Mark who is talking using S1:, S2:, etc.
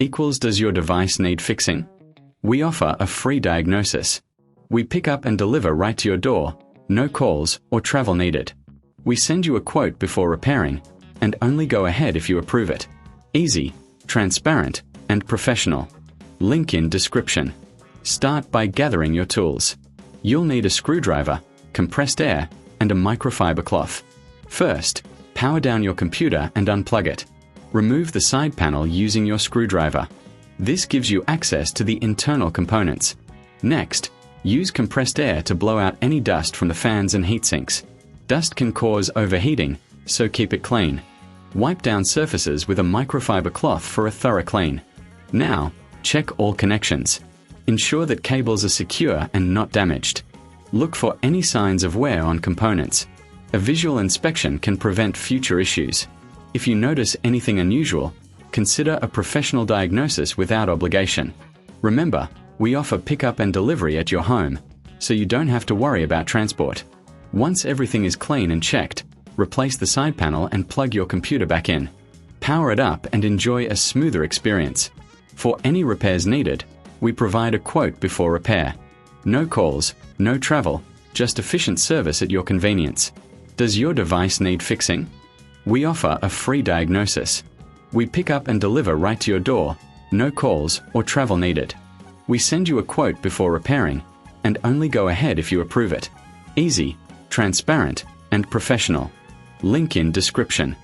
S1: equals does your device need fixing? We offer a free diagnosis. We pick up and deliver right to your door, no calls or travel needed. We send you a quote before repairing, and only go ahead if you approve it. Easy, transparent, and professional. Link in description. Start by gathering your tools. You'll need a screwdriver, compressed air, and a microfiber cloth. First, power down your computer and unplug it. Remove the side panel using your screwdriver. This gives you access to the internal components. Next, use compressed air to blow out any dust from the fans and heat sinks. Dust can cause overheating, so keep it clean. Wipe down surfaces with a microfiber cloth for a thorough clean. Now, check all connections. Ensure that cables are secure and not damaged. Look for any signs of wear on components. A visual inspection can prevent future issues. If you notice anything unusual, consider a professional diagnosis without obligation. Remember, we offer pickup and delivery at your home, so you don't have to worry about transport. Once everything is clean and checked, replace the side panel and plug your computer back in. Power it up and enjoy a smoother experience. For any repairs needed, we provide a quote before repair. No calls, no travel, just efficient service at your convenience. Does your device need fixing? We offer a free diagnosis. We pick up and deliver right to your door, no calls or travel needed. We send you a quote before repairing, and only go ahead if you approve it. Easy, transparent, and professional. Link in description.